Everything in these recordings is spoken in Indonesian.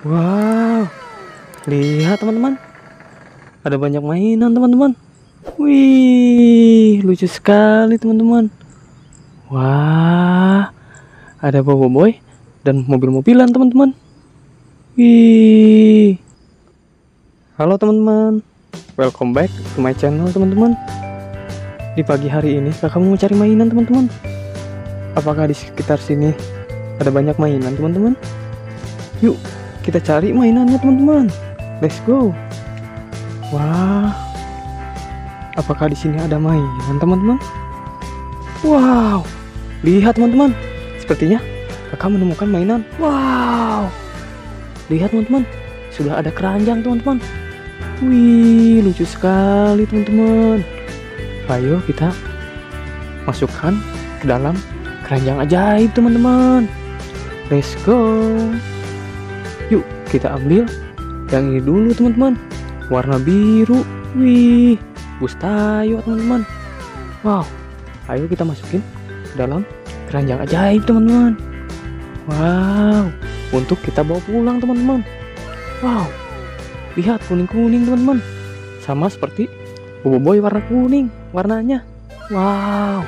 Wow, lihat teman-teman, ada banyak mainan teman-teman. Wih, lucu sekali teman-teman. Wah, ada boboiboy dan mobil-mobilan teman-teman. Wih, halo teman-teman, welcome back to my channel teman-teman. Di pagi hari ini kakak mau cari mainan teman-teman. Apakah di sekitar sini ada banyak mainan teman-teman? Yuk kita cari mainannya teman-teman. Let's go. Wah, apakah di sini ada mainan teman-teman? Wow, lihat teman-teman, sepertinya kakak menemukan mainan. Wow, lihat teman-teman, sudah ada keranjang teman-teman. Wih, lucu sekali teman-teman. Ayo kita masukkan ke dalam keranjang ajaib teman-teman. Let's go. Yuk kita ambil yang ini dulu teman-teman, warna biru. Wih, bus tayo teman-teman. Wow, ayo kita masukin ke dalam keranjang ajaib teman-teman. Wow, untuk kita bawa pulang teman-teman. Wow, lihat kuning-kuning teman-teman, sama seperti boboiboy warna kuning warnanya. Wow,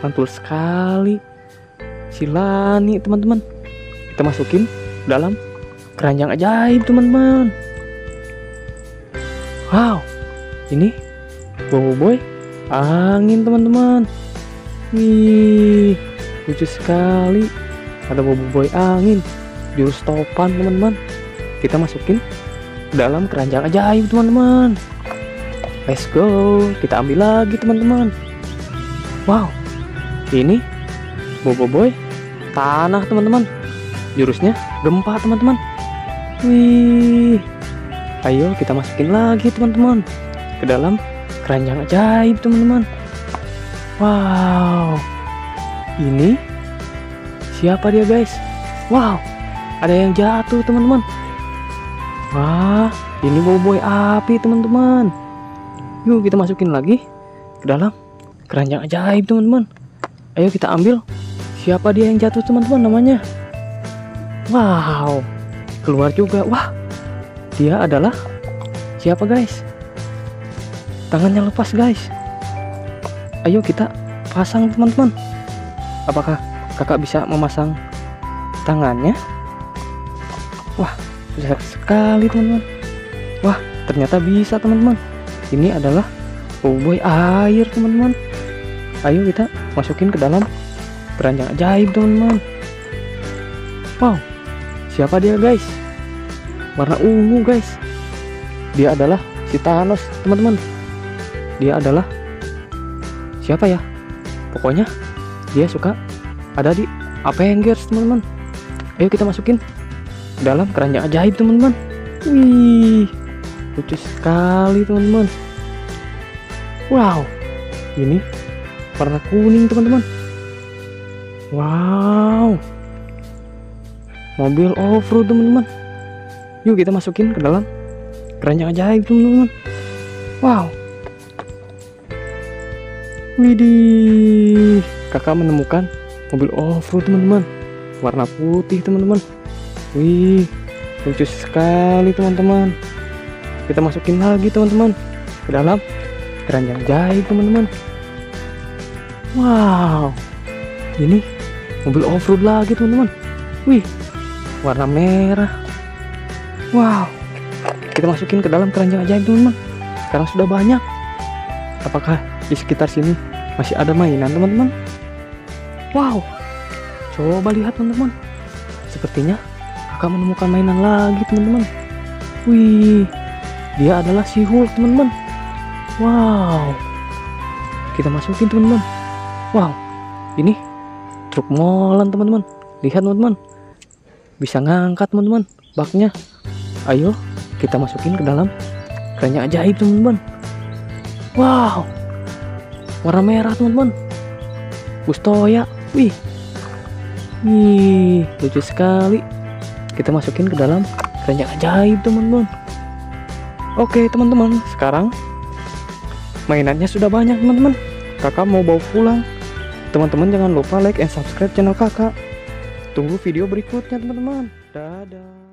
mantul sekali. Silani teman-teman, kita masukin dalam keranjang ajaib teman-teman. Wow, ini boboiboy angin teman-teman. Wih, lucu sekali. Ada boboiboy angin jurus topan teman-teman. Kita masukin ke dalam keranjang ajaib teman-teman. Let's go, kita ambil lagi teman-teman. Wow, ini boboiboy tanah teman-teman, jurusnya gempa teman-teman. Wih, ayo kita masukin lagi teman-teman ke dalam keranjang ajaib teman-teman. Wow, ini siapa dia guys? Wow, ada yang jatuh teman-teman. Wah, ini boboiboy api teman-teman. Yuk kita masukin lagi ke dalam keranjang ajaib teman-teman. Ayo kita ambil siapa dia yang jatuh teman-teman namanya. Wow, keluar juga. Wah, dia adalah siapa guys? Tangannya lepas guys. Ayo kita pasang teman-teman. Apakah kakak bisa memasang tangannya? Wah, besar sekali teman-teman. Wah, ternyata bisa teman-teman. Ini adalah boboiboy air teman-teman. Ayo kita masukin ke dalam keranjang ajaib teman-teman. Wow, siapa dia guys? Warna ungu guys. Dia adalah si Thanos teman-teman. Dia adalah siapa ya? Pokoknya dia suka ada di Avengers teman-teman. Ayo kita masukin ke dalam keranjang ajaib teman-teman. Wih, lucu sekali teman-teman. Wow, ini warna kuning teman-teman. Wow, mobil off-road teman-teman. Yuk kita masukin ke dalam keranjang ajaib teman-teman. Wow, widih, kakak menemukan mobil off-road teman-teman, warna putih teman-teman. Wih, lucu sekali teman-teman. Kita masukin lagi teman-teman ke dalam keranjang ajaib teman-teman. Wow, ini mobil off-road lagi teman-teman. Wih, warna merah. Wow, kita masukin ke dalam keranjang ajaib teman-teman. Sekarang sudah banyak. Apakah di sekitar sini masih ada mainan teman-teman? Wow, coba lihat teman-teman, sepertinya kakak menemukan mainan lagi teman-teman. Wih, dia adalah si Hulk teman-teman. Wow, kita masukin teman-teman. Wow, ini truk molen teman-teman. Lihat teman-teman, bisa ngangkat teman-teman baknya. Ayo kita masukin ke dalam keranjang ajaib teman-teman. Wow, warna merah teman-teman, bus toya. Wih, lucu sekali. Kita masukin ke dalam keranjang ajaib teman-teman. Oke teman-teman, sekarang mainannya sudah banyak teman-teman. Kakak mau bawa pulang. Teman-teman jangan lupa like and subscribe channel kakak. Tunggu video berikutnya teman-teman. Dadah.